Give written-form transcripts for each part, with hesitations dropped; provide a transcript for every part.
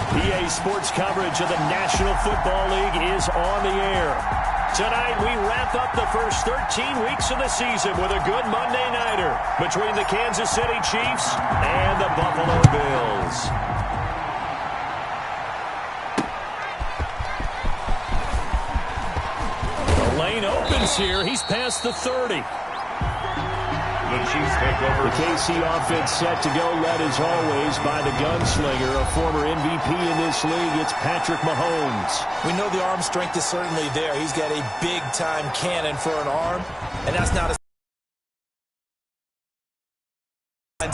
PA Sports coverage of the National Football League is on the air. Tonight, we wrap up the first 13 weeks of the season with a good Monday nighter between the Kansas City Chiefs and the Buffalo Bills. The lane opens here. He's past the 30. The Chiefs take over. The KC offense set to go, led as always by the gunslinger, a former MVP in this league. It's Patrick Mahomes. We know the arm strength is certainly there. He's got a big-time cannon for an arm, and that's not a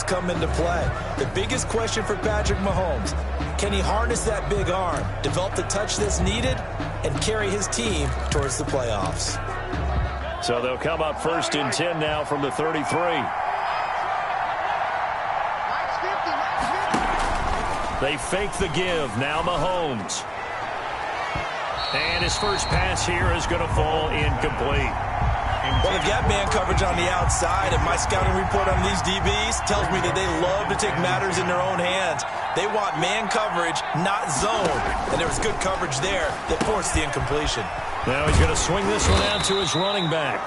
come into play. The biggest question for Patrick Mahomes, can he harness that big arm, develop the touch that's needed, and carry his team towards the playoffs? So they'll come up first and 10 now from the 33. They fake the give. Now Mahomes. And his first pass here is going to fall incomplete. Well, they've got man coverage on the outside, and my scouting report on these DBs tells me that they love to take matters in their own hands. They want man coverage, not zone. And there was good coverage there that forced the incompletion. Now he's going to swing this one out to his running back.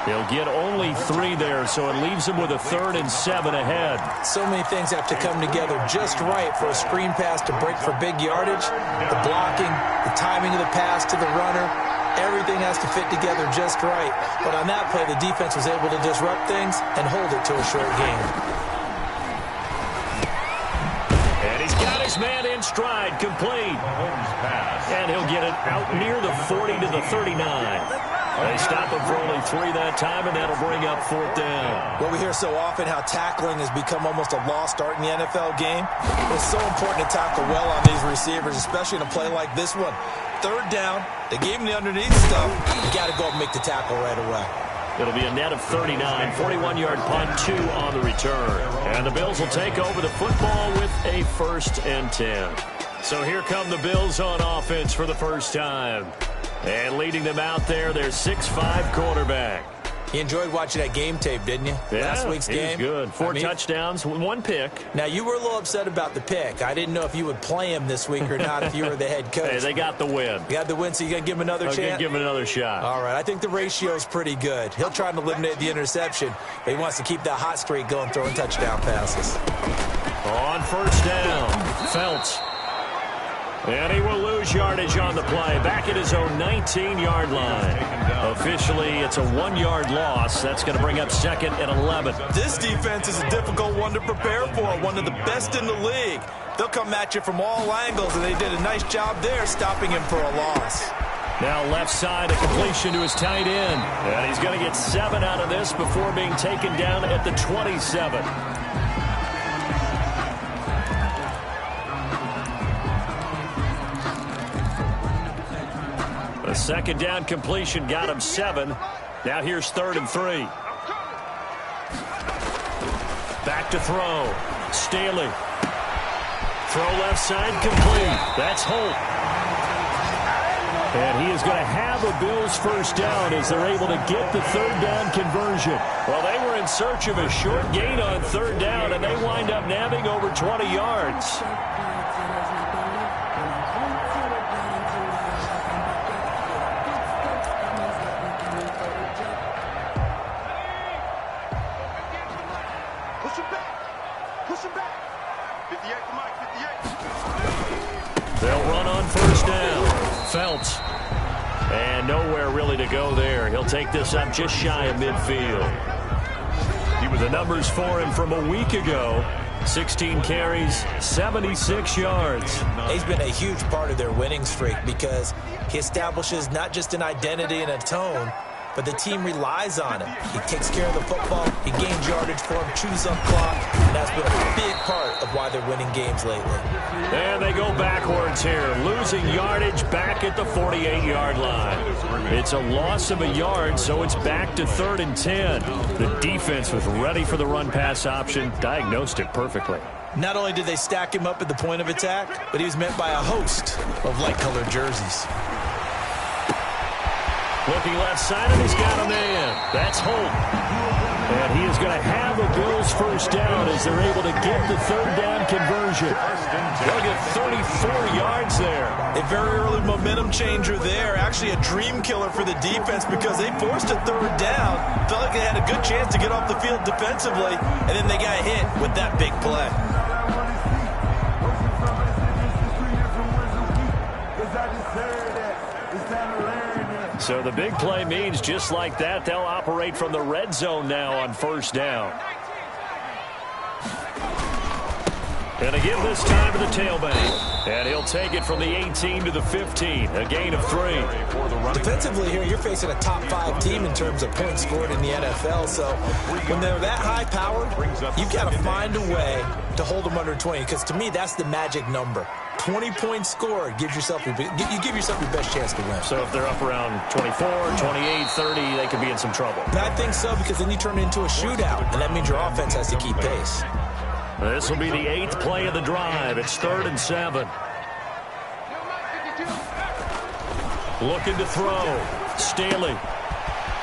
He'll get only 3 there, so it leaves him with a 3rd and 7 ahead. So many things have to come together just right for a screen pass to break for big yardage. The blocking, the timing of the pass to the runner, everything has to fit together just right. But on that play, the defense was able to disrupt things and hold it to a short game. And he's got his man in stride, complete. And he'll get it out near the 40 to the 39. They stop him for only 3 that time, and that'll bring up 4th down. Well, we hear so often how tackling has become almost a lost art in the NFL game. It's so important to tackle well on these receivers, especially in a play like this one. 3rd down, they gave him the underneath stuff. You got to go and make the tackle right away. It'll be a net of 39, 41-yard punt, 2 on the return. And the Bills will take over the football with a 1st and 10. So here come the Bills on offense for the first time. And leading them out there, their 6'5" quarterback. You enjoyed watching that game tape, didn't you? Yeah, Last week's game. He was good. 4 touchdowns, 1 pick. Now, you were a little upset about the pick. I didn't know if you would play him this week or not if you were the head coach. Hey, they got the win. You got the win, so you got to give him another chance? I'm going to give him another shot. All right, I think the ratio is pretty good. He'll try to eliminate the interception, but he wants to keep that hot streak going, throwing touchdown passes. On 1st down, Phelps. And he will lose yardage on the play, back at his own 19-yard line. Officially, it's a 1-yard loss. That's going to bring up 2nd and 11. This defense is a difficult one to prepare for, one of the best in the league. They'll come at you from all angles, and they did a nice job there stopping him for a loss. Now left side, a completion to his tight end. And he's going to get 7 out of this before being taken down at the 27. A 2nd down completion got him 7. Now here's 3rd and 3. Back to throw. Staley. Throw left side, complete. That's Holt. And he is going to have a Bills 1st down as they're able to get the 3rd down conversion. Well, they were in search of a short gain on 3rd down, and they wind up nabbing over 20 yards. They'll run on 1st down. Phelps. And nowhere really to go there. He'll take this up just shy of midfield. The numbers for him from a week ago. 16 carries, 76 yards. He's been a huge part of their winning streak because he establishes not just an identity and a tone, but the team relies on him. He takes care of the football. He gains yardage for him, chews up clock, and that's been a big part of why they're winning games lately. And they go backwards here, losing yardage back at the 48-yard line. It's a loss of a yard, so it's back to 3rd and 10. The defense was ready for the run-pass option, diagnosed it perfectly. Not only did they stack him up at the point of attack, but he was met by a host of light-colored jerseys. Looking left side, and he's got a man. That's Holt. And he is going to have a Bills first down as they're able to get the third down conversion. They'll get 34 yards there. A very early momentum changer there. Actually a dream killer for the defense because they forced a third down. Felt like they had a good chance to get off the field defensively, and then they got hit with that big play. So the big play means just like that, they'll operate from the red zone now on first down. And again this time to the tailback. And he'll take it from the 18 to the 15. A gain of 3. Defensively here, you're facing a top 5 team in terms of points scored in the NFL. So when they're that high-powered, you've got to find a way to hold them under 20. Because to me, that's the magic number. 20 points scored gives yourself you give yourself your best chance to win. So if they're up around 24, 28, 30, they could be in some trouble. And I think so, because then you turn it into a shootout, and that means your offense has to keep pace. This will be the 8th play of the drive. It's 3rd and 7. Looking to throw. Staley.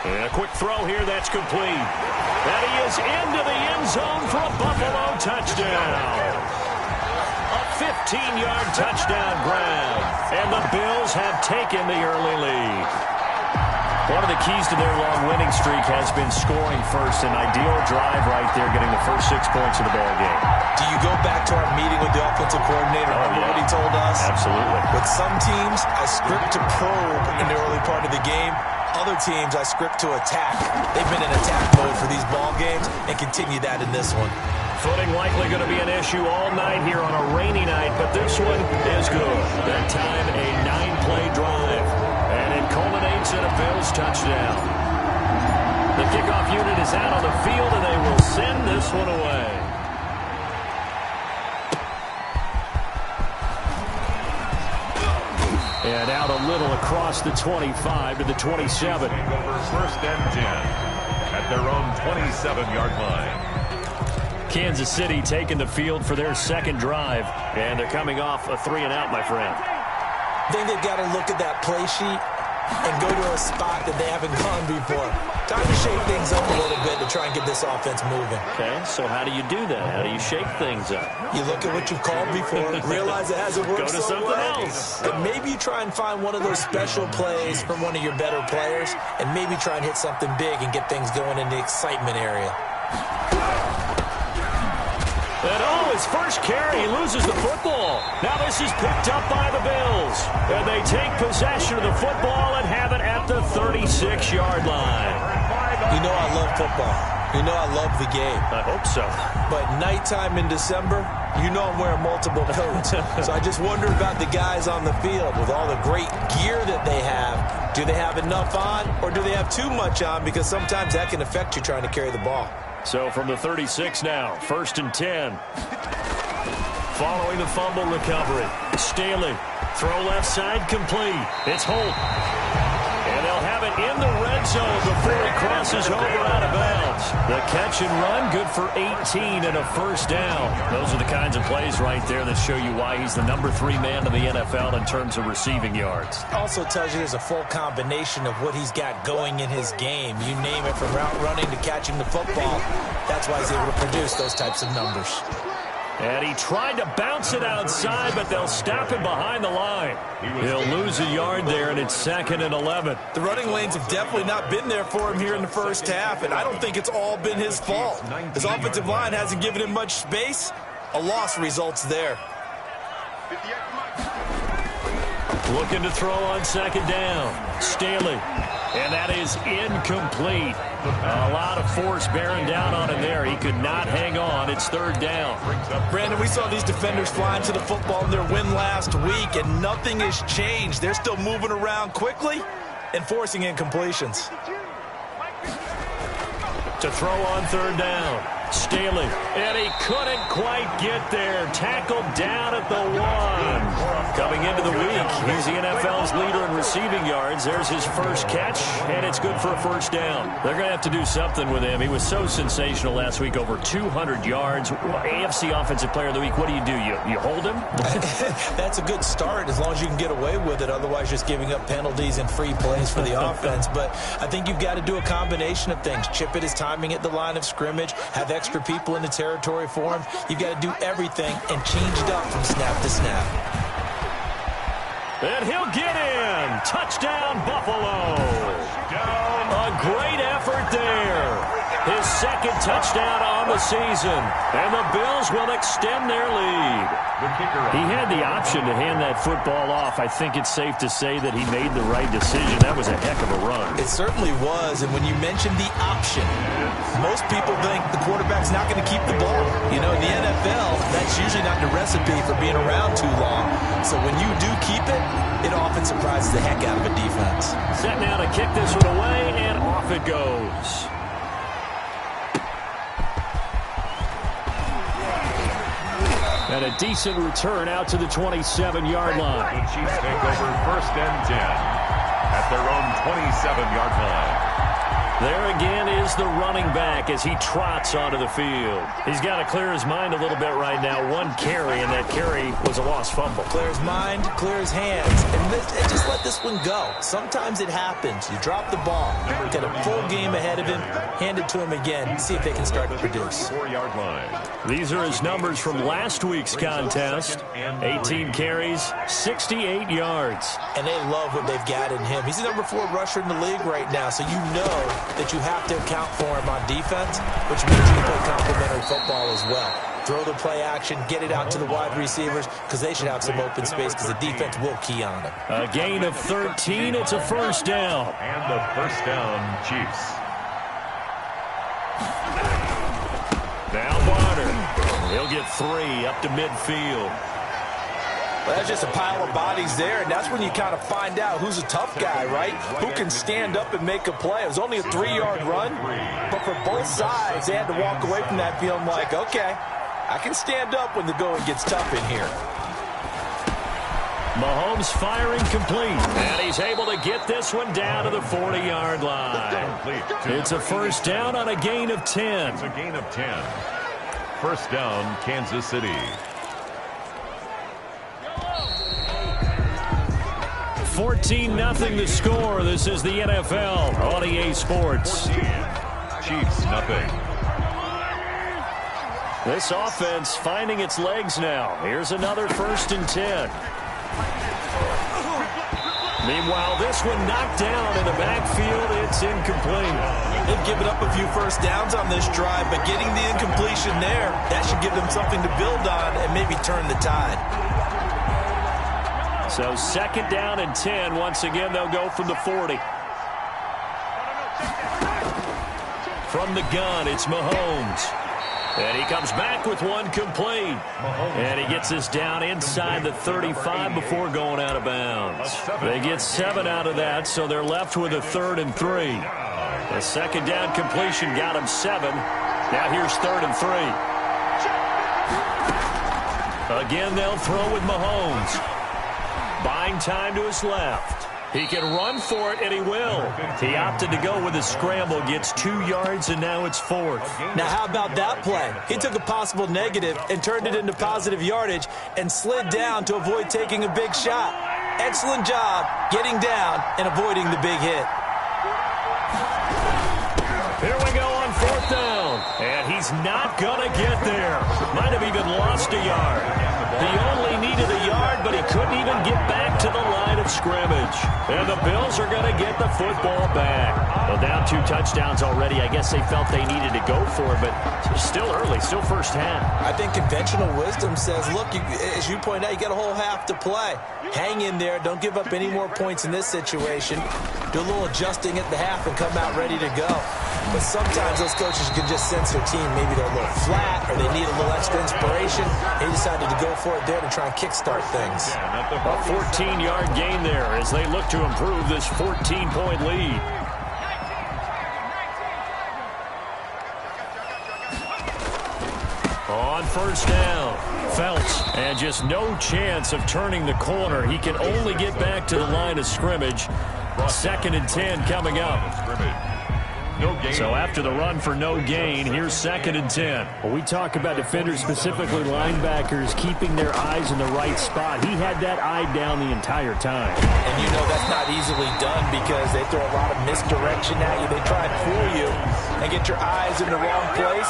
And a quick throw here. That's complete. And he is into the end zone for a Buffalo touchdown. A 15-yard touchdown grab. And the Bills have taken the early lead. One of the keys to their long winning streak has been scoring first. An ideal drive right there, getting the first 6 points of the ball game. Do you go back to our meeting with the offensive coordinator? Remember what he told us? Absolutely. With some teams, I script to probe in the early part of the game. Other teams, I script to attack. They've been in attack mode for these ball games and continue that in this one. Footing likely going to be an issue all night here on a rainy night, but this one is good. That time, a 9-play drive. And it culminates in a Bills touchdown. The kickoff unit is out on the field, and they will send this one away. And out a little across the 25 to the 27. First and 10 at their own 27-yard line. Kansas City taking the field for their second drive, and they're coming off a 3-and-out, my friend. I think they've got to look at that play sheet and go to a spot that they haven't gone before. Time to shake things up a little bit to try and get this offense moving. Okay, so how do you do that? How do you shake things up? You look at what you've called before, realize it hasn't worked Go to so something well, else. and maybe you try and find one of those special plays from one of your better players, and maybe try and hit something big and get things going in the excitement area. And his first carry, he loses the football. Now this is picked up by the Bills. And they take possession of the football and have it at the 36-yard line. You know I love football. You know I love the game. I hope so. But nighttime in December, you know I'm wearing multiple coats. So I just wonder about the guys on the field with all the great gear that they have. Do they have enough on, or do they have too much on? Because sometimes that can affect you trying to carry the ball. So from the 36 now, 1st and 10. Following the fumble recovery, Staley, throw left side complete. It's Holt. And they'll have it in the red zone before he crosses over out of bounds. The catch and run, good for 18 and a first down. Those are the kinds of plays right there that show you why he's the number 3 man in the NFL in terms of receiving yards. Also tells you there's a full combination of what he's got going in his game. You name it, from route running to catching the football. That's why he's able to produce those types of numbers. And he tried to bounce it outside, but they'll stop him behind the line. He'll lose a yard there, and it's 2nd and 11. The running lanes have definitely not been there for him here in the first half, and I don't think it's all been his fault. His offensive line hasn't given him much space. A loss results there. Looking to throw on 2nd down. Staley. And that is incomplete. A lot of force bearing down on him there. He could not hang on. It's 3rd down. Brandon, we saw these defenders flying to the football in their win last week, and nothing has changed. They're still moving around quickly and forcing incompletions. To throw on 3rd down. Staley And he couldn't quite get there. Tackled down at the 1. Coming into the week, he's the NFL's leader in receiving yards. There's his first catch, and it's good for a first down. They're going to have to do something with him. He was so sensational last week, over 200 yards. AFC Offensive Player of the Week, what do? You hold him? That's a good start as long as you can get away with it. Otherwise, just giving up penalties and free plays for the offense. But I think you've got to do a combination of things. Chip it his timing at the line of scrimmage, have extra people in the territory for him. You've got to do everything and change it up from snap to snap. And he'll get in. Touchdown, Buffalo. A great effort there. His second touchdown on the season. And the Bills will extend their lead. He had the option to hand that football off. I think it's safe to say that he made the right decision. That was a heck of a run. It certainly was. And when you mentioned the option, most people think the quarterback's not going to keep the ball. You know, in the NFL, that's usually not the recipe for being around too long. So when you do keep it, it often surprises the heck out of a defense. Set now to kick this one away, and off it goes. And a decent return out to the 27-yard line. The Chiefs take over 1st and 10 at their own 27-yard line. There again is the running back as he trots onto the field. He's got to clear his mind a little bit right now. One carry, and that carry was a lost fumble. Clear his mind, clear his hands, and just let this one go. Sometimes it happens. You drop the ball, get a full game ahead of him, hand it to him again, see if they can start to produce. 4-yard line. These are his numbers from last week's contest. 18 carries, 68 yards. And they love what they've got in him. He's the number 4 rusher in the league right now, so you know that you have to account for him on defense, which means you play complementary football as well. Throw the play action, get it out to the wide receivers, because they should have some open space because the defense will key on them. A gain of 13. It's a first down. And the first down, Chiefs. Now Barner. He'll get 3 up to midfield. Well, that's just a pile of bodies there, and that's when you kind of find out who's a tough guy, right? Who can stand up and make a play. It was only a 3-yard run, but for both sides, they had to walk away from that feeling like, okay, I can stand up when the going gets tough in here. Mahomes firing complete, and he's able to get this one down to the 40-yard line. It's a first down on a gain of 10. It's a gain of 10. First down, Kansas City. 14-0 the score. This is the NFL on EA Sports. 14. Chiefs, nothing. This offense finding its legs now. Here's another 1st and 10. Meanwhile, this one knocked down in the backfield. It's incomplete. They've given up a few first downs on this drive, but getting the incompletion there, that should give them something to build on and maybe turn the tide. So 2nd down and 10. Once again, they'll go from the 40. From the gun, it's Mahomes. And he comes back with one complete. And he gets us down inside the 35 before going out of bounds. They get 7 out of that, so they're left with a 3rd and 3. The 2nd down completion got him 7. Now here's 3rd and 3. Again, they'll throw with Mahomes. Buying time to his left. He can run for it, and he will. He opted to go with a scramble, gets 2 yards, and now it's 4th. Now, how about that play? He took a possible negative and turned it into positive yardage and slid down to avoid taking a big shot. Excellent job getting down and avoiding the big hit. Here we go on 4th down. And he's not going to get there. Might have even lost a yard. He only needed a yard, but he couldn't even get back to the line of scrimmage. And the Bills are going to get the football back. Well, down 2 touchdowns already. I guess they felt they needed to go for it, but it's still early, still first half. I think conventional wisdom says, look, as you point out, you got a whole half to play. Hang in there. Don't give up any more points in this situation. Do a little adjusting at the half and come out ready to go. But sometimes those coaches can just sense their team. Maybe they're a little flat or they need a little extra inspiration. They decided to go for it there to try and kickstart things. A 14-yard gain there as they look to improve this 14-point lead. first down. Felts, and just no chance of turning the corner. He can only get back to the line of scrimmage. 2nd and 10 coming up. So after the run for no gain, here's 2nd and 10. Well, we talk about defenders, specifically linebackers, keeping their eyes in the right spot. He had that eye down the entire time. And you know that's not easily done because they throw a lot of misdirection at you. They try and fool you and get your eyes in the wrong place.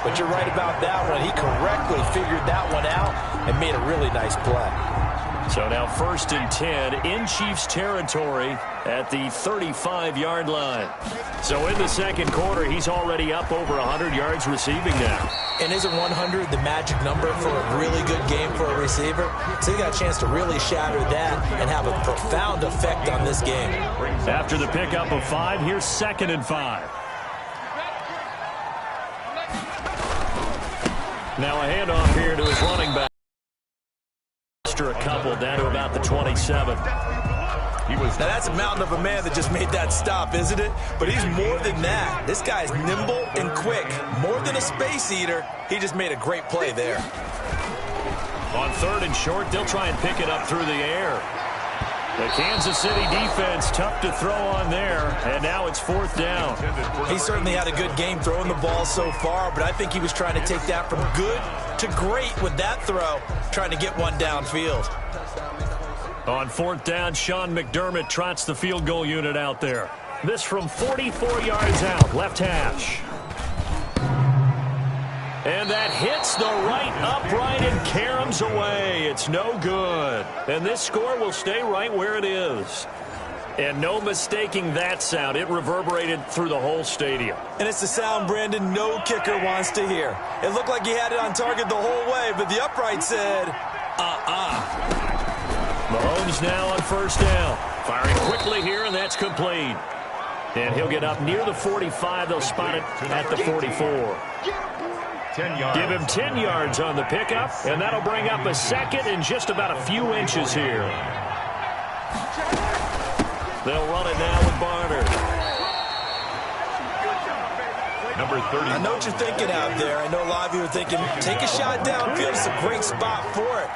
But you're right about that one. He correctly figured that one out and made a really nice play. So now 1st and 10 in Chiefs territory at the 35-yard line. So in the second quarter, he's already up over 100 yards receiving now. And isn't 100 the magic number for a really good game for a receiver? So he got a chance to really shatter that and have a profound effect on this game. After the pickup of 5, here's 2nd and 5. Now a handoff here to his running back. A couple down to about the 27. Now that's a mountain of a man that just made that stop, isn't it? But he's more than that. This guy's nimble and quick. More than a space eater. He just made a great play there. On 3rd and short, they'll try and pick it up through the air. The Kansas City defense tough to throw on there, and now it's 4th down. He certainly had a good game throwing the ball so far, but I think he was trying to take that from good to great with that throw, trying to get one downfield. On 4th down, Sean McDermott trots the field goal unit out there. This from 44 yards out, left hash. And that hits the right upright and caroms away. It's no good. And this score will stay right where it is. And no mistaking that sound. It reverberated through the whole stadium. And it's the sound, Brandon, no kicker wants to hear. It looked like he had it on target the whole way, but the upright said, Mahomes now on 1st down. Firing quickly here, and that's complete. And he'll get up near the 45. They'll spot it at the 44. 10 yards. Give him 10 yards on the pickup, and that'll bring up a 2nd and just about a few inches here. They'll run it now with Barner. Number 30. I know what you're thinking out there. I know a lot of you are thinking, take a shot downfield. It's a great spot for it.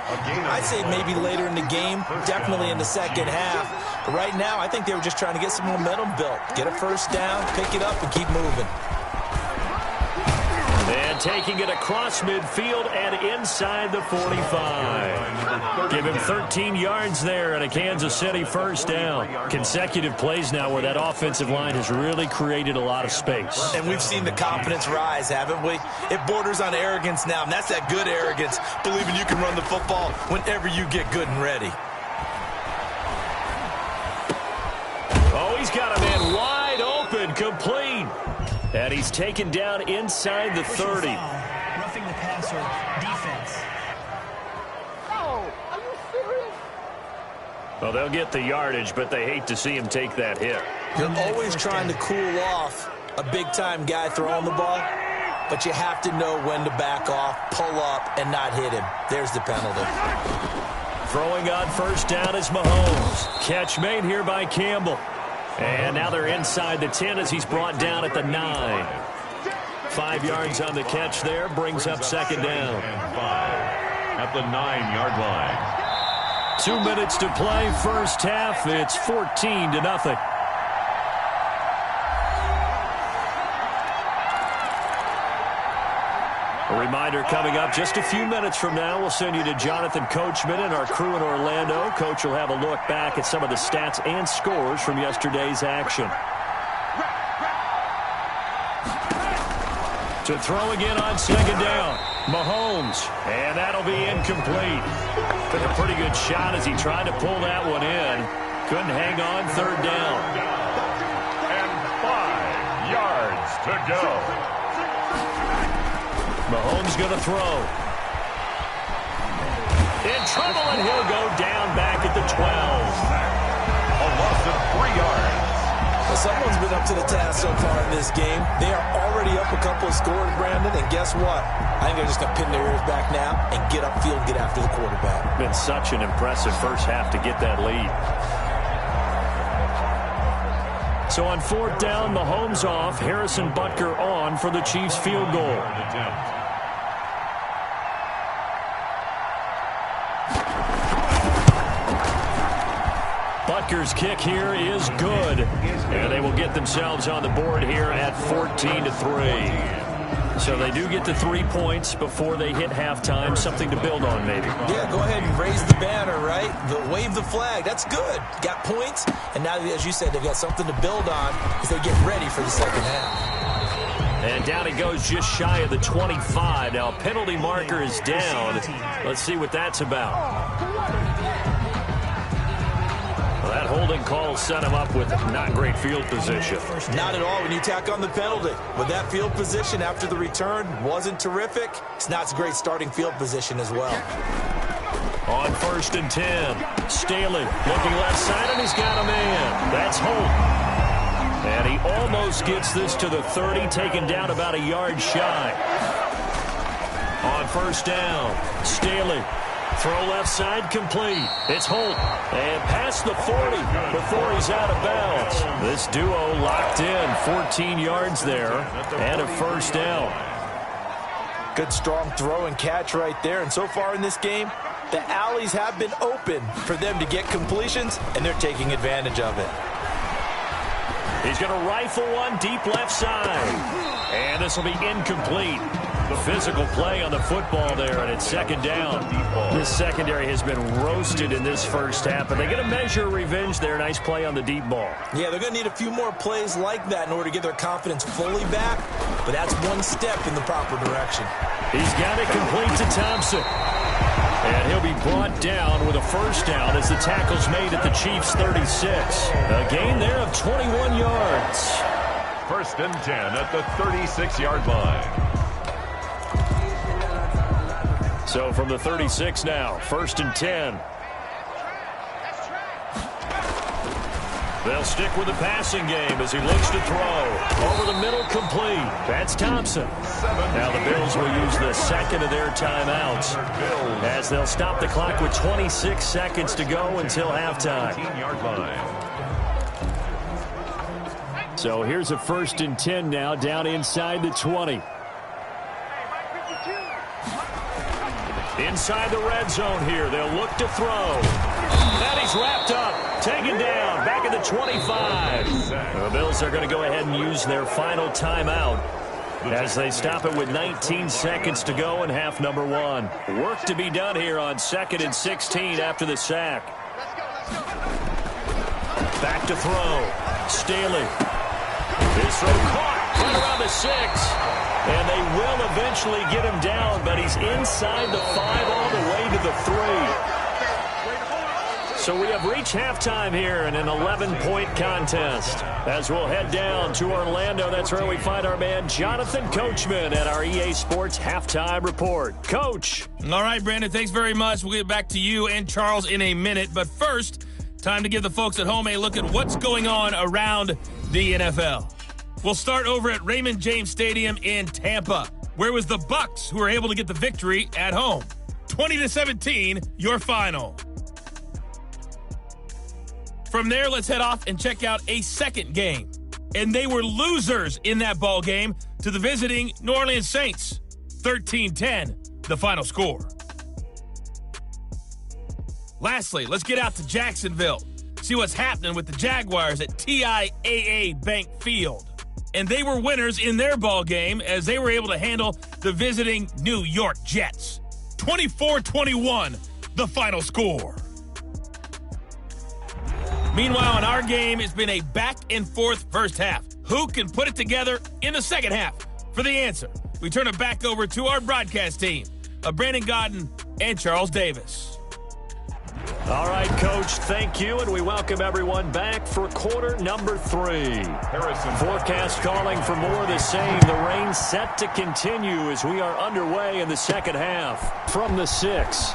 I'd say maybe later in the game, definitely in the second half. But right now, I think they were just trying to get some momentum built. Get a 1st down, pick it up, and keep moving. And taking it across midfield and inside the 45. Give him 13 yards there and a Kansas City 1st down. Consecutive plays now where that offensive line has really created a lot of space. And we've seen the confidence rise, haven't we? It borders on arrogance now, and that's that good arrogance, believing you can run the football whenever you get good and ready. Oh, he's got a man wide open, complete. And he's taken down inside the 30. Roughing the passer, defense. Oh, are you serious? Well, they'll get the yardage, but they hate to see him take that hit. You're always trying to cool off a big-time guy throwing the ball, but you have to know when to back off, pull up, and not hit him. There's the penalty. Throwing on 1st down is Mahomes. Catch made here by Campbell. And now they're inside the 10 as he's brought down at the 9. 5 yards on the catch there, brings up 2nd down. And 5 at the 9-yard line. 2 minutes to play, 1st half. It's 14-0. A reminder coming up just a few minutes from now, we'll send you to Jonathan Coachman and our crew in Orlando. Coach will have a look back at some of the stats and scores from yesterday's action. To throw again on 2nd down, Mahomes, and that'll be incomplete. Took a pretty good shot as he tried to pull that one in. Couldn't hang on, 3rd down. And 5 yards to go. Mahomes going to throw. In trouble, and he'll go down back at the 12. A loss of 3 yards. Well, someone's been up to the task so far in this game. They are already up a couple of scores, Brandon, and guess what? I think they're just going to pin their ears back now and get upfield and get after the quarterback. Been such an impressive first half to get that lead. So on 4th down, Mahomes off, Harrison Butker on for the Chiefs field goal. Butker's kick here is good. And they will get themselves on the board here at 14-3. So they do get to 3 points before they hit halftime. Something to build on, maybe. Yeah, go ahead and raise the banner, right? Wave the flag. That's good. Got points. And now, as you said, they've got something to build on as they get ready for the second half. And down he goes just shy of the 25. Now, penalty marker is down. Let's see what that's about. Well, that holding call set him up with not great field position. Not at all when you tack on the penalty. With that field position after the return wasn't terrific. It's not a great starting field position as well. On 1st and 10, Staley looking left side, and he's got a man. That's Holt. And he almost gets this to the 30, taken down about a yard shy. On 1st down, Staley. Throw left side complete. It's Holt. And past the 40 before he's out of bounds. This duo locked in. 14 yards there and a 1st down. Good strong throw and catch right there. And so far in this game, the alleys have been open for them to get completions, and they're taking advantage of it. He's going to rifle one deep left side. And this will be incomplete. The physical play on the football there, and it's 2nd down. This secondary has been roasted in this first half, but they're going to measure revenge there. Nice play on the deep ball. Yeah, they're going to need a few more plays like that in order to get their confidence fully back, but that's one step in the proper direction. He's got it complete to Thompson. And he'll be brought down with a 1st down as the tackle's made at the Chiefs' 36. A gain there of 21 yards. 1st and 10 at the 36-yard line. So from the 36 now, 1st and 10. They'll stick with the passing game as he looks to throw. Over the middle, complete. That's Thompson. Now the Bills will use the 2nd of their timeouts as they'll stop the clock with 26 seconds to go until halftime. So here's a 1st and 10 now down inside the 20. Inside the red zone here. They'll look to throw. And he's wrapped up. Taken down. Back at the 25. The Bills are going to go ahead and use their final timeout as they stop it with 19 seconds to go in half number 1. Work to be done here on 2nd and 16 after the sack. Back to throw. Staley. His throw caught right around the 6. And they will eventually get him down, but he's inside the 5 all the way to the 3. So we have reached halftime here in an 11-point contest. As we'll head down to Orlando, that's where we find our man Jonathan Coachman at our EA Sports Halftime Report. Coach. All right, Brandon, thanks very much. We'll get back to you and Charles in a minute. But first, time to give the folks at home a look at what's going on around the NFL. We'll start over at Raymond James Stadium in Tampa, where it was the Bucs who were able to get the victory at home. 20-17, your final. From there, let's head off and check out a second game. And they were losers in that ball game to the visiting New Orleans Saints. 13-10, the final score. Lastly, let's get out to Jacksonville. See what's happening with the Jaguars at TIAA Bank Field. And they were winners in their ball game as they were able to handle the visiting New York Jets. 24-21, the final score. Meanwhile, in our game, it's been a back-and-forth first half. Who can put it together in the second half? For the answer, we turn it back over to our broadcast team of Brandon Godden and Charles Davis. All right, Coach, thank you, and we welcome everyone back for quarter number 3. Forecast calling for more of the same. The rain set to continue as we are underway in the second half. From the 6.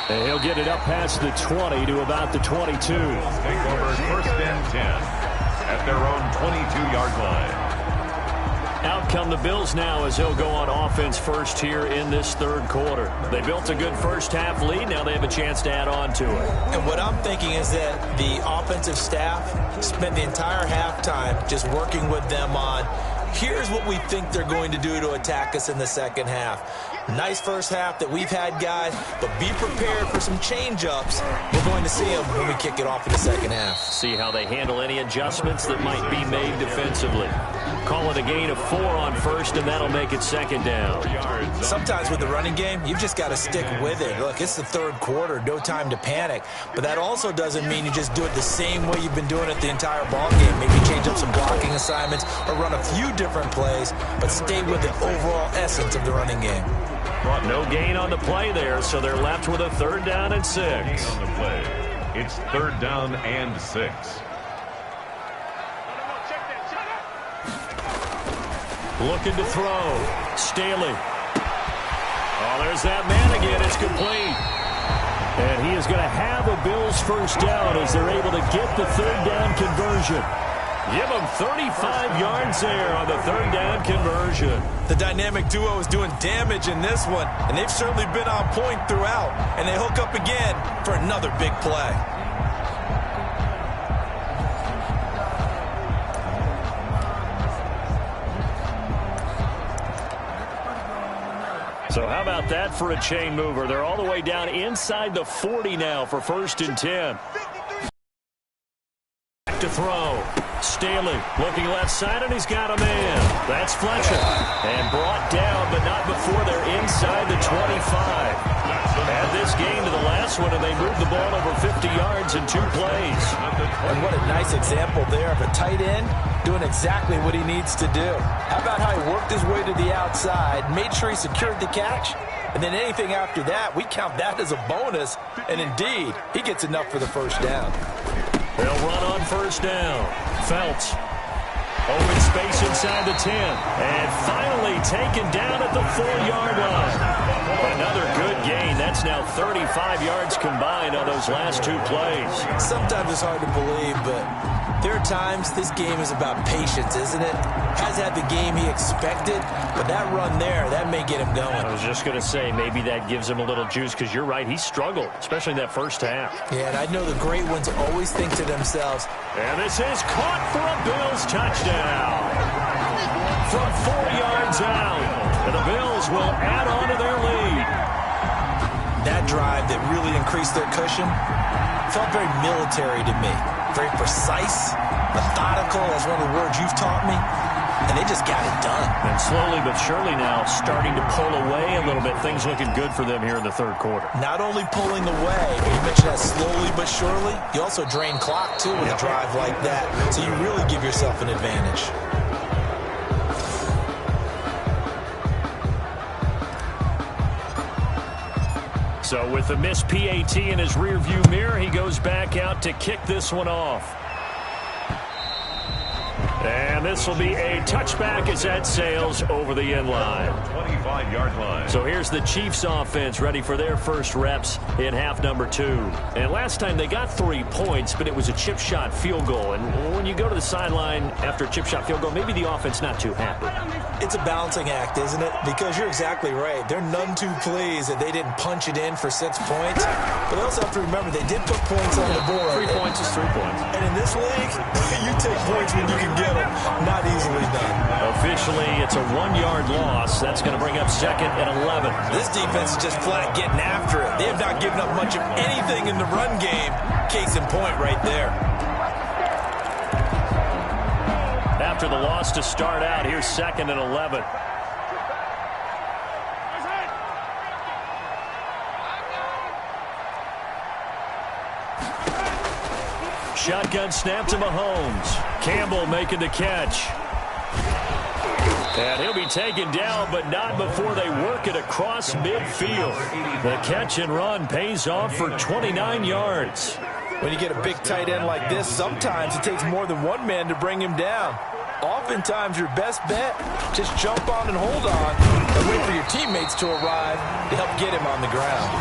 And he'll get it up past the 20 to about the 22. Take over 1st and 10 at their own 22-yard line. Out come the Bills now as he'll go on offense first here in this 3rd quarter. They built a good first half lead. Now they have a chance to add on to it. And what I'm thinking is that the offensive staff spent the entire halftime just working with them on, here's what we think they're going to do to attack us in the second half. Nice first half that we've had, guys, but be prepared for some change-ups. We're going to see them when we kick it off in the second half. See how they handle any adjustments that might be made defensively. Call it a gain of 4 on first, and that'll make it second down. Sometimes with the running game, you've just got to stick with it. Look, it's the third quarter, no time to panic. But that also doesn't mean you just do it the same way you've been doing it the entire ball game. Maybe change up some blocking assignments or run a few different plays, but stay with the overall essence of the running game. Well, no gain on the play there, so they're left with a 3rd down and 6. On the play, it's 3rd down and 6. Looking to throw. Staley. Oh, there's that man again. It's complete. And he is going to have a Bills first down as they're able to get the 3rd down conversion. Give him 35 yards there on the 3rd down conversion. The dynamic duo is doing damage in this one, and they've certainly been on point throughout. And they hook up again for another big play. So how about that for a chain mover? They're all the way down inside the 40 now for 1st and 10. Back to throw. Staley looking left side, and he's got a man. That's Fletcher. And brought down, but not before they're inside the 25. Add this game to the last one, and they moved the ball over 50 yards in 2 plays. And what a nice example there of a tight end doing exactly what he needs to do. How about how he worked his way to the outside, made sure he secured the catch, and then anything after that, we count that as a bonus. And indeed, he gets enough for the first down. They'll run on 1st down. Phelps. Open space inside the 10. And finally taken down at the 4-yard line. Another good gain. That's now 35 yards combined on those last 2 plays. Sometimes it's hard to believe, but there are times this game is about patience, isn't it? Has had the game he expected, but that run there, that may get him going. I was just going to say, maybe that gives him a little juice, because you're right, he struggled, especially in that first half. Yeah, and I know the great ones always think to themselves, and this is caught for a Bills touchdown. From 4 yards out, and the Bills will add on to their lead. That drive that really increased their cushion felt very military to me. Very precise, methodical, that's one of the words you've taught me. And they just got it done. And slowly but surely now starting to pull away a little bit. Things looking good for them here in the 3rd quarter. Not only pulling away, but you mentioned that slowly but surely. You also drain clock, too, with a drive like that. So you really give yourself an advantage. So with the missed PAT in his rearview mirror, he goes back out to kick this one off. And this will be a touchback as that sails over the end line. 25-yard line. So here's the Chiefs offense ready for their first reps in half number 2. And last time they got 3 points, but it was a chip shot field goal. And when you go to the sideline after a chip shot field goal, maybe the offense not too happy. It's a balancing act, isn't it? Because you're exactly right. They're none too pleased that they didn't punch it in for 6 points. But they also have to remember they did put points on the board. 3 points is 3 points. And in this league, you take points when you can get them. Not easily done. Officially, it's a 1-yard loss. That's going to bring up 2nd and 11. This defense is just flat getting after it. They have not given up much of anything in the run game. Case in point right there. After the loss to start out, here's 2nd and 11. Shotgun snap to Mahomes. Campbell making the catch. And he'll be taken down, but not before they work it across midfield. The catch and run pays off for 29 yards. When you get a big tight end like this, sometimes it takes more than one man to bring him down. Oftentimes, your best bet, just jump on and hold on and wait for your teammates to arrive to help get him on the ground.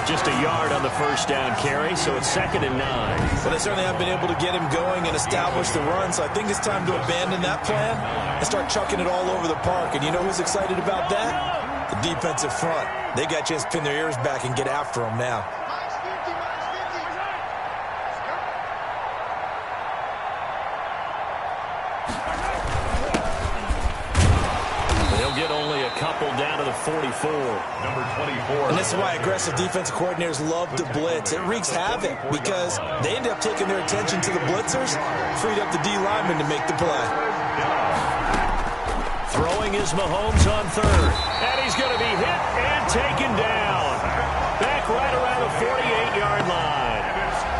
Just a yard on the first down carry, so it's 2nd and 9. Well, they certainly have been able to get him going and establish the run, so I think it's time to abandon that plan and start chucking it all over the park. And you know who's excited about that? The defensive front. They got a chance to pin their ears back and get after him now. They'll get only a couple down to the 44. Number 24. And this is why aggressive defensive coordinators love to blitz. It wreaks havoc because they end up taking their attention to the blitzers, freed up the D lineman to make the play. Throwing is Mahomes on third. And he's going to be hit and taken down. Back right around the 48-yard line.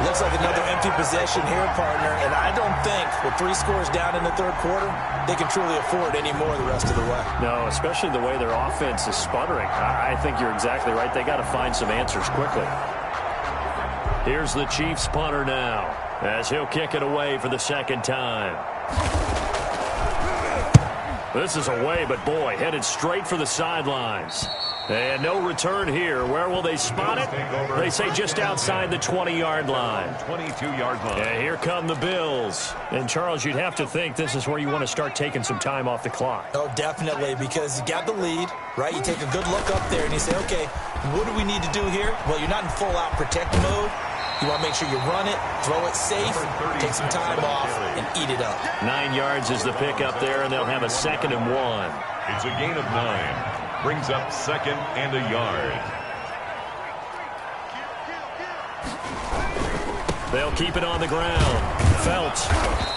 Looks like another empty possession here, partner. And I don't think with 3 scores down in the third quarter, they can truly afford any more the rest of the way. No, especially the way their offense is sputtering. I think you're exactly right. They got to find some answers quickly. Here's the Chiefs punter now as he'll kick it away for the second time. This is away, but boy, headed straight for the sidelines. And no return here. Where will they spot it? They say just outside the 20-yard line. 22-yard line. And here come the Bills. And, Charles, you'd have to think this is where you want to start taking some time off the clock. Oh, definitely, because you got the lead, right? You take a good look up there and you say, okay, what do we need to do here? Well, you're not in full-out protect mode. You want to make sure you run it, throw it safe, take some time off, and eat it up. 9 yards is the pick up there, and they'll have a 2nd and 1. It's a gain of 9. Brings up 2nd and a yard. They'll keep it on the ground. Phelps.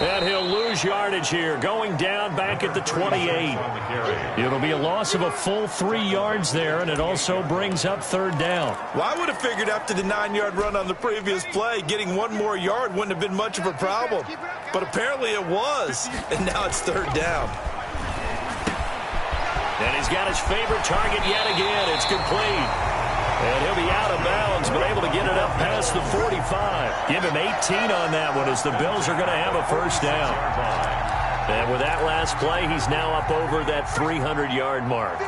And he'll lose yardage here. Going down back at the 28. It'll be a loss of a full 3 yards there, and it also brings up 3rd down. Well, I would have figured after the 9-yard run on the previous play, getting 1 more yard wouldn't have been much of a problem. But apparently it was, and now it's 3rd down. And he's got his favorite target yet again. It's complete. And he'll be out of bounds, but able to get it up past the 45. Give him 18 on that one as the Bills are going to have a 1st down. And with that last play, he's now up over that 300-yard mark.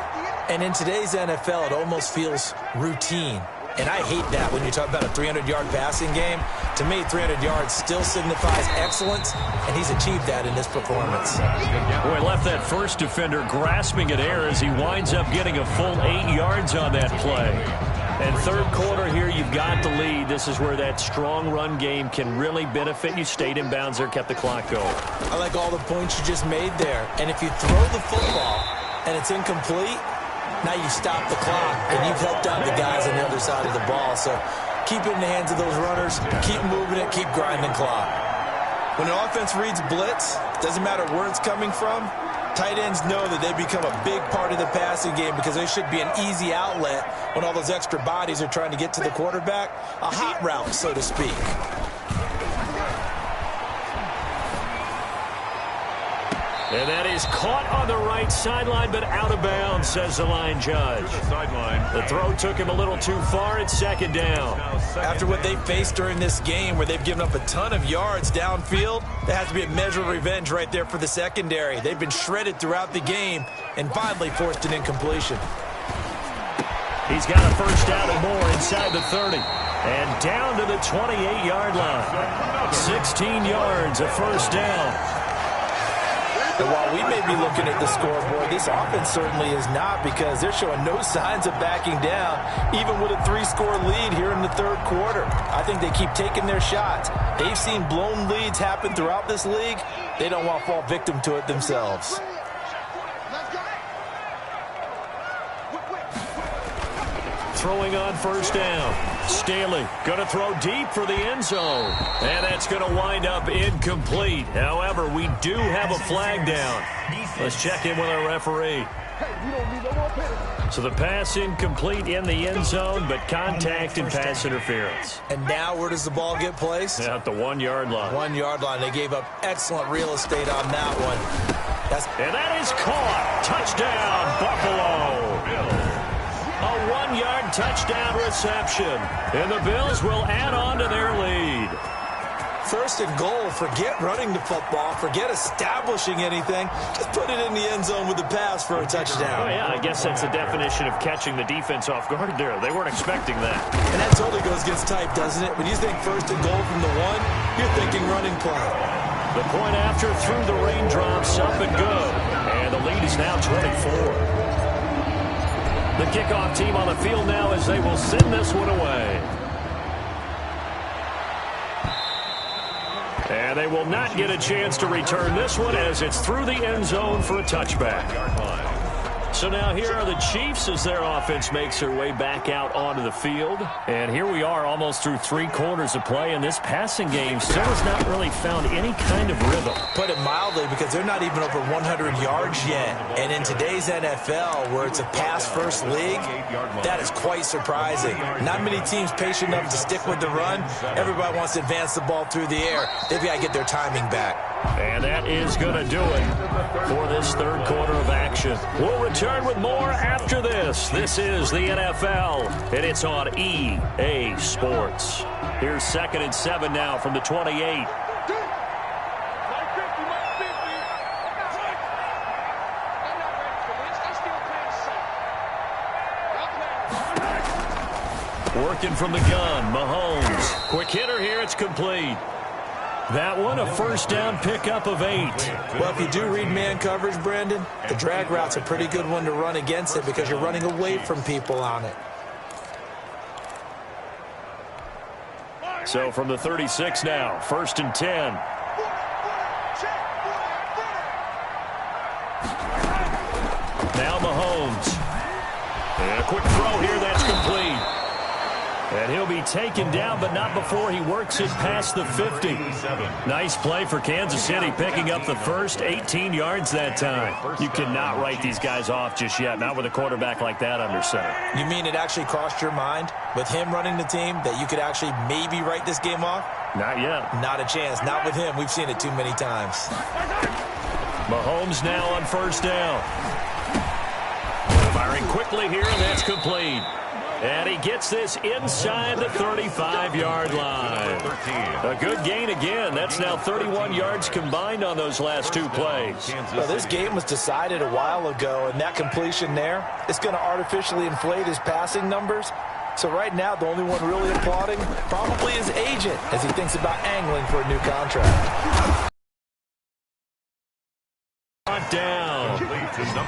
And in today's NFL, it almost feels routine. And I hate that when you talk about a 300-yard passing game. To me, 300 yards still signifies excellence, and he's achieved that in this performance. Boy, left that first defender grasping at air as he winds up getting a full 8 yards on that play. And third quarter here, you've got the lead. This is where that strong run game can really benefit you. Stayed in bounds there, kept the clock going. I like all the points you just made there. And if you throw the football and it's incomplete, now you stop the clock, and you've helped out the guys on the other side of the ball. So keep it in the hands of those runners. Keep moving it. Keep grinding clock. When an offense reads blitz, doesn't matter where it's coming from, tight ends know that they become a big part of the passing game because they should be an easy outlet when all those extra bodies are trying to get to the quarterback. A hot route, so to speak. And that is caught on the right sideline, but out of bounds, says the line judge. The throw took him a little too far. It's 2nd down. After what they faced during this game where they've given up a ton of yards downfield, there has to be a measure of revenge right there for the secondary. They've been shredded throughout the game and finally forced an incompletion. He's got a 1st down and more inside the 30. And down to the 28-yard line. 16 yards, a 1st down. And while we may be looking at the scoreboard, this offense certainly is not because they're showing no signs of backing down, even with a 3-score lead here in the third quarter. I think they keep taking their shots. They've seen blown leads happen throughout this league. They don't want to fall victim to it themselves. Throwing on 1st down. Staley going to throw deep for the end zone. And that's going to wind up incomplete. However, we do have a flag down. Let's check in with our referee. So the pass incomplete in the end zone, but contact and pass interference. And now where does the ball get placed? At the 1-yard line. 1-yard line. They gave up excellent real estate on that one. And that is caught. Touchdown, Buffalo. A 1-yard touchdown reception. And the Bills will add on to their lead. 1st and goal. Forget running the football. Forget establishing anything. Just put it in the end zone with the pass for a touchdown. Oh, yeah, I guess that's the definition of catching the defense off guard there. They weren't expecting that. And that totally goes against type, doesn't it? When you think 1st and goal from the 1, you're thinking running play. The point after through the raindrops, up and good. And the lead is now 24. The kickoff team on the field now as they will send this one away. And they will not get a chance to return this one as it's through the end zone for a touchback. So now here are the Chiefs as their offense makes their way back out onto the field. And here we are almost through 3 quarters of play, and this passing game still has not really found any kind of rhythm. Put it mildly, because they're not even over 100 yards yet. And in today's NFL, where it's a pass-first league, that is quite surprising. Not many teams patient enough to stick with the run. Everybody wants to advance the ball through the air. They've got to get their timing back. And that is going to do it for this third quarter of action. We'll return with more after this. This is the NFL, and it's on EA Sports. Here's 2nd and 7 now from the 28. Working from the gun, Mahomes. Quick hitter here, it's complete. That one, a first down pickup of 8. Well, if you do read man coverage, Brandon, the drag route's a pretty good one to run against it because you're running away from people on it. So from the 36 now, 1st and 10. Now Mahomes. And a quick throw here, that's complete. And he'll be taken down, but not before he works it past the 50. Nice play for Kansas City, picking up the first 18 yards that time. You cannot write these guys off just yet, not with a quarterback like that under center. You mean it actually crossed your mind, with him running the team, that you could actually maybe write this game off? Not yet. Not a chance. Not with him. We've seen it too many times. Mahomes now on first down. Firing quickly here, and that's complete. And he gets this inside the 35-yard line. A good gain again. That's now 31 yards combined on those last 2 plays. Well, this game was decided a while ago, and that completion there is going to artificially inflate his passing numbers. So right now, the only one really applauding probably his agent as he thinks about angling for a new contract. Down.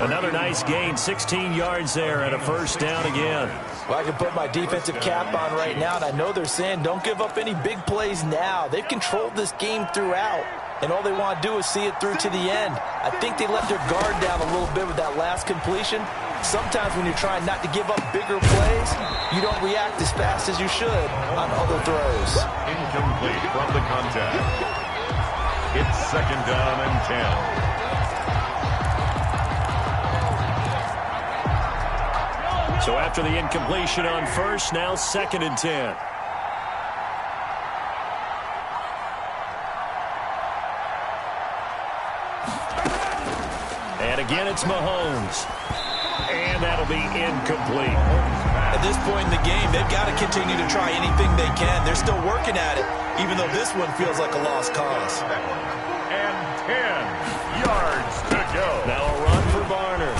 Another nice gain, 16 yards there and a first down again. Well, I can put my defensive cap on right now, and I know they're saying don't give up any big plays now. They've controlled this game throughout, and all they want to do is see it through to the end. I think they let their guard down a little bit with that last completion. Sometimes when you're trying not to give up bigger plays, you don't react as fast as you should on other throws. Incomplete from the contact. It's 2nd down and 10. So after the incompletion on first, now 2nd and 10. And again, it's Mahomes. And that'll be incomplete. At this point in the game, they've got to continue to try anything they can. They're still working at it, even though this one feels like a lost cause. And 10 yards to go. Now a run for Barner.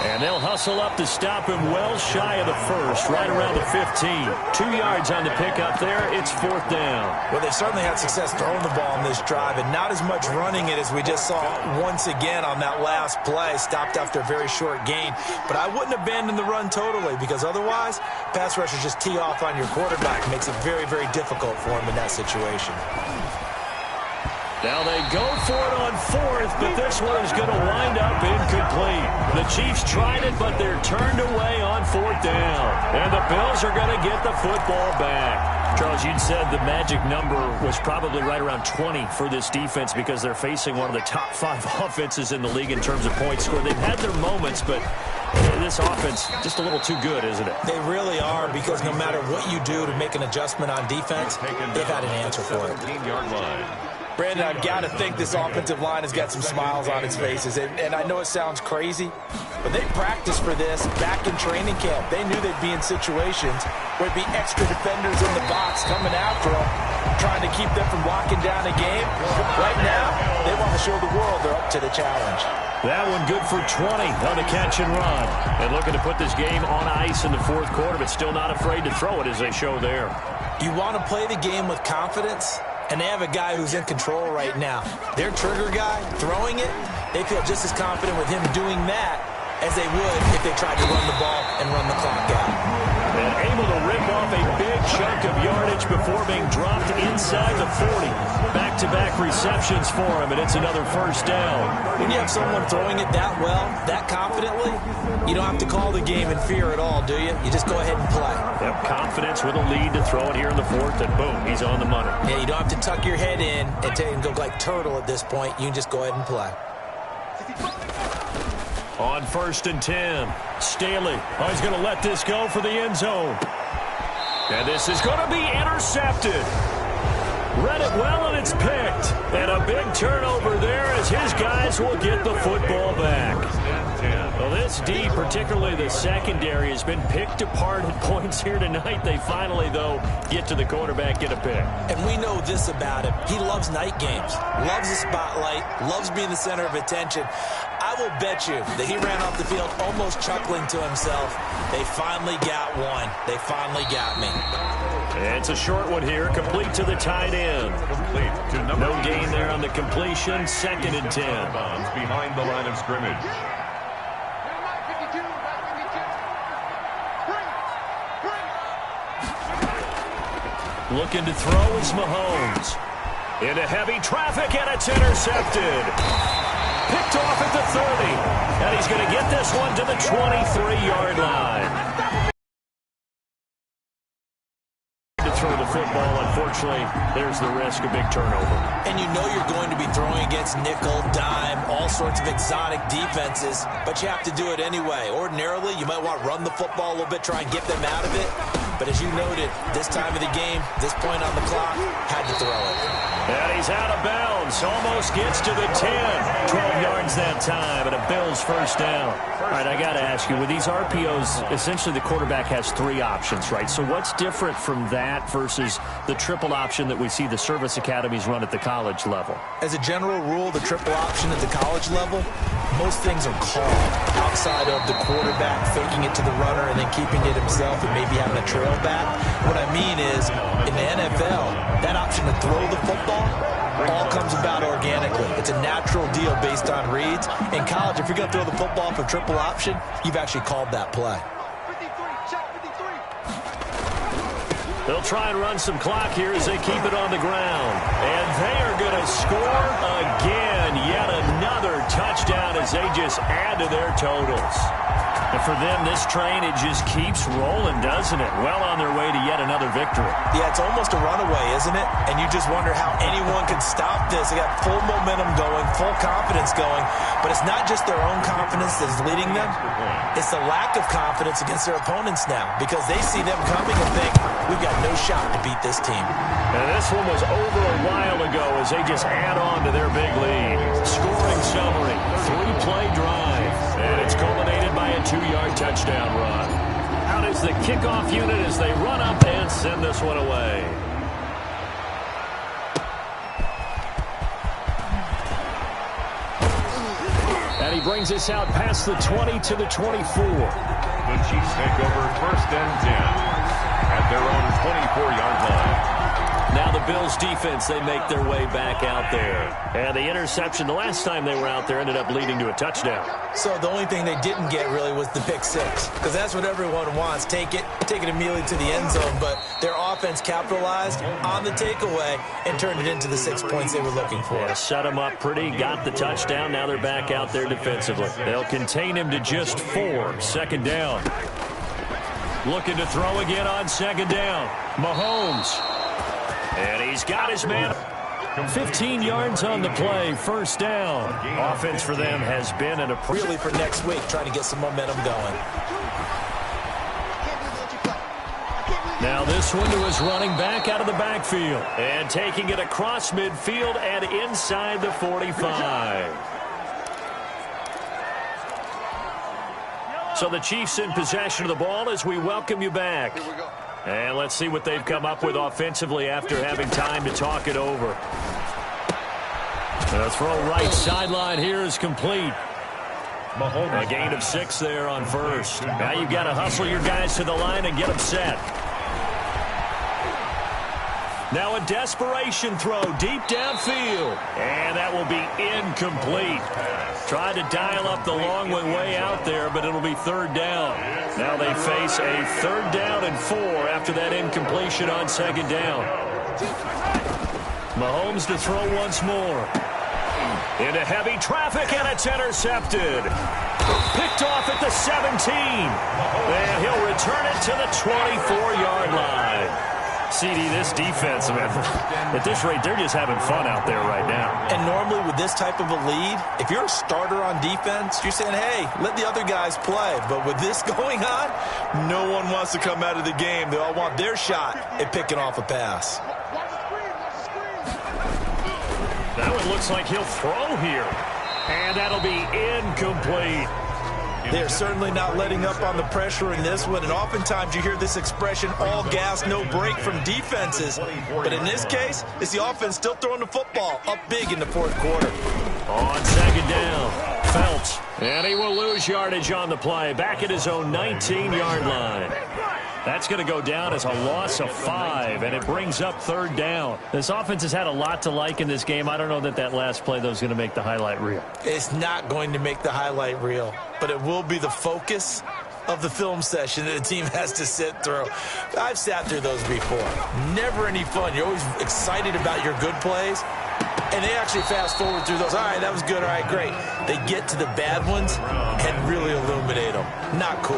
And they'll hustle up to stop him well shy of the first, right around the 15. 2 yards on the pickup there. It's 4th down. Well, they certainly had success throwing the ball on this drive, and not as much running it as we just saw once again on that last play. Stopped after a very short gain. But I wouldn't abandon the run totally, because otherwise, pass rushers just tee off on your quarterback. It makes it very, very difficult for him in that situation. Now they go for it on 4th, but this one is going to wind up incomplete. The Chiefs tried it, but they're turned away on 4th down. And the Bills are going to get the football back. Charles, you'd said the magic number was probably right around 20 for this defense because they're facing one of the top 5 offenses in the league in terms of points scored. They've had their moments, but this offense just a little too good, isn't it? They really are, because no matter what you do to make an adjustment on defense, they've had an answer for it. 17-yard line. Brandon, I've got to think this offensive line has got some smiles on its faces. And I know it sounds crazy, but they practiced for this back in training camp. They knew they'd be in situations where there'd be extra defenders in the box coming after them, trying to keep them from locking down a game. Right now, they want to show the world they're up to the challenge. That one good for 20 on the catch and run. And looking to put this game on ice in the 4th quarter, but still not afraid to throw it as they show there. You want to play the game with confidence? And they have a guy who's in control right now. Their trigger guy, throwing it, they feel just as confident with him doing that as they would if they tried to run the ball and run the clock out. And able to rip off a big chunk of yardage before being dropped inside the 40. Back-to-back receptions for him, and it's another first down. When you have someone throwing it that well, that confidently, you don't have to call the game in fear at all, do you? You just go ahead and play. Yep, confidence with a lead to throw it here in the fourth, and boom, he's on the money. Yeah, you don't have to tuck your head in and go like turtle at this point. You can just go ahead and play. On 1st and 10, Staley. Oh, he's going to let this go for the end zone. And this is going to be intercepted. Read it well, and it's picked. And a big turnover there as his guys will get the football back. Well, this D, particularly the secondary, has been picked apart at points here tonight. They finally, though, get to the quarterback, get a pick. And we know this about him. He loves night games, loves the spotlight, loves being the center of attention. I will bet you that he ran off the field almost chuckling to himself. They finally got one. They finally got me. It's a short one here, complete to the tight end. Complete to number No gain there on the completion, 2nd and 10. behind the line of scrimmage. Looking to throw is Mahomes. Into heavy traffic, and it's intercepted. Picked off at the 30. And he's going to get this one to the 23-yard line. To throw the football, unfortunately, there's the risk of big turnover. And you know you're going to be throwing against nickel, dime, all sorts of exotic defenses, but you have to do it anyway. Ordinarily, you might want to run the football a little bit, try and get them out of it. But as you noted, this time of the game, this point on the clock, had to throw it. And he's out of bounds. Almost gets to the 10. 12 yards that time, and a Bills first down. All right, I got to ask you, with these RPOs, essentially the quarterback has 3 options, right? So what's different from that versus the triple option that we see the service academies run at the college level? As a general rule, the triple option at the college level, most things are called outside of the quarterback faking it to the runner and then keeping it himself and maybe having a trail back. What I mean is, in the NFL, that option to throw the football all comes about organically. It's a natural deal based on reads. In college, if you're going to throw the football for triple option, you've actually called that play. They'll try and run some clock here as they keep it on the ground. And they are going to score again. Yet another touchdown as they just add to their totals. And for them, this train, it just keeps rolling, doesn't it? Well on their way to yet another victory. Yeah, it's almost a runaway, isn't it? And you just wonder how anyone can stop this. They got full momentum going, full confidence going. But it's not just their own confidence that's leading them. It's the lack of confidence against their opponents now because they see them coming and think, we've got no shot to beat this team. And this one was over a while ago as they just add on to their big lead. Scoring summary, 3-play drive. And it's culminated by a 2-yard touchdown run. Out is the kickoff unit as they run up and send this one away. And he brings us out past the 20 to the 24. The Chiefs take over 1st and 10 at their own 24-yard line. Now the Bills defense, they make their way back out there. And the interception the last time they were out there ended up leading to a touchdown. So the only thing they didn't get really was the pick 6 because that's what everyone wants. Take it immediately to the end zone. But their offense capitalized on the takeaway and turned it into the 6 points they were looking for. Yeah, set them up pretty, got the touchdown. Now they're back out there defensively. They'll contain him to just 4. 2nd down. Looking to throw again on 2nd down. Mahomes. And he's got his man. 15 yards on the play, 1st down. Offense for them has been in a... Really for next week, trying to get some momentum going. Now this one to his running back out of the backfield. And taking it across midfield and inside the 45. So the Chiefs in possession of the ball as we welcome you back. And let's see what they've come up with offensively after having time to talk it over. The throw right sideline here is complete. A gain of 6 there on 1st. Now you've got to hustle your guys to the line and get them set. Now a desperation throw deep downfield. And that will be incomplete. Tried to dial up the long way out there, but it'll be 3rd down. Now they face a 3rd down and 4 after that incompletion on 2nd down. Mahomes to throw once more. Into heavy traffic, and it's intercepted. Picked off at the 17. And he'll return it to the 24-yard line. CD, this defense, man, at this rate, they're just having fun out there right now. And normally with this type of a lead, if you're a starter on defense, you're saying, hey, let the other guys play. But with this going on, no one wants to come out of the game. They all want their shot at picking off a pass. That one looks like he'll throw here. And that'll be incomplete. They're certainly not letting up on the pressure in this one, and oftentimes you hear this expression, all gas, no break from defenses. But in this case, it's the offense still throwing the football up big in the fourth quarter. On second down, Phelps. And he will lose yardage on the play, back at his own 19-yard line. That's going to go down as a loss of 5, and it brings up third down. This offense has had a lot to like in this game. I don't know that last play, though, is going to make the highlight reel. It's not going to make the highlight reel, but it will be the focus of the film session that the team has to sit through. I've sat through those before. Never any fun. You're always excited about your good plays, and they actually fast forward through those. All right, that was good. All right, great. They get to the bad ones and really illuminate them. Not cool.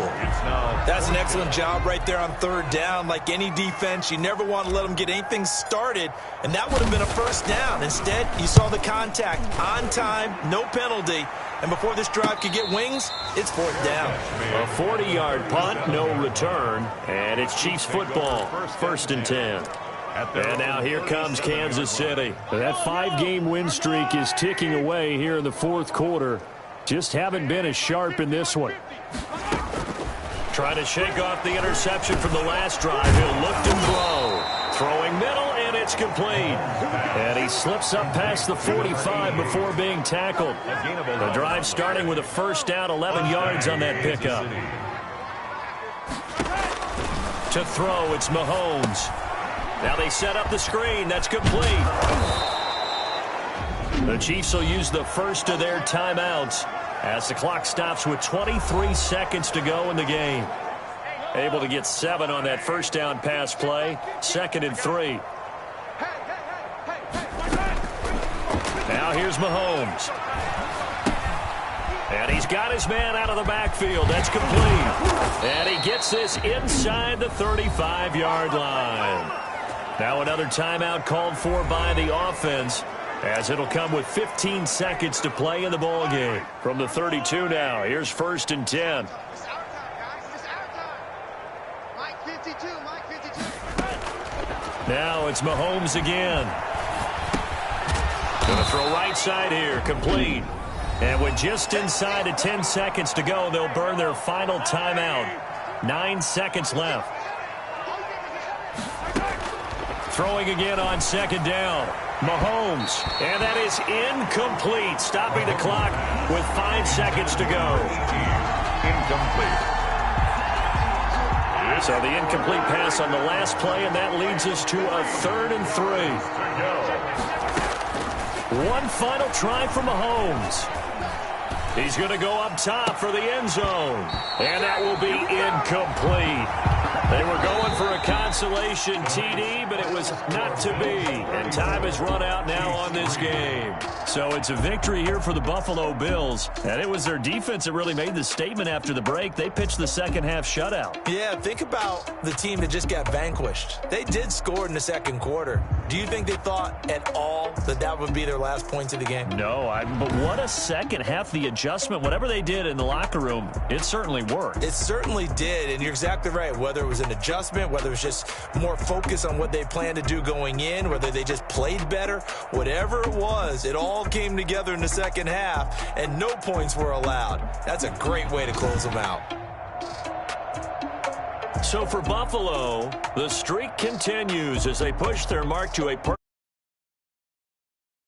That's an excellent job right there on third down. Like any defense, you never want to let them get anything started, and that would have been a first down. Instead, you saw the contact on time, no penalty, and before this drive could get wings, it's fourth down. A 40-yard punt, no return, and it's Chiefs football, first and 10. And now here comes Kansas City. That 5-game win streak is ticking away here in the fourth quarter. Just haven't been as sharp in this one. Trying to shake off the interception from the last drive. He'll look to throw. Throwing middle, and it's complete. And he slips up past the 45 before being tackled. The drive starting with a first down, 11 yards on that pickup. To throw, it's Mahomes. Now they set up the screen. That's complete. The Chiefs will use the first of their timeouts as the clock stops with 23 seconds to go in the game. Able to get 7 on that first down pass play. 2nd and 3. Now here's Mahomes. And he's got his man out of the backfield. That's complete. And he gets this inside the 35-yard line. Now another timeout called for by the offense, as it'll come with 15 seconds to play in the ball game. From the 32 now, here's first and 10. Now it's Mahomes again. Going to throw right side here, complete. And with just inside of 10 seconds to go, they'll burn their final timeout. 9 seconds left. Throwing again on second down. Mahomes. And that is incomplete. Stopping the clock with 5 seconds to go. Incomplete. So the incomplete pass on the last play, and that leads us to a 3rd and 3. One final try for Mahomes. He's going to go up top for the end zone. And that will be incomplete. They were going for a consolation TD, but it was not to be. And time has run out now on this game. So it's a victory here for the Buffalo Bills. And it was their defense that really made the statement after the break. They pitched the second half shutout. Yeah, think about the team that just got vanquished. They did score in the second quarter. Do you think they thought at all that that would be their last points of the game? No, but what a second half. The adjustment, whatever they did in the locker room, it certainly worked. It certainly did, and you're exactly right. Whether it was an adjustment, whether it was just more focus on what they planned to do going in, whether they just played better, whatever it was, it all came together in the second half, and no points were allowed. That's a great way to close them out. So for Buffalo, the streak continues as they push their mark to a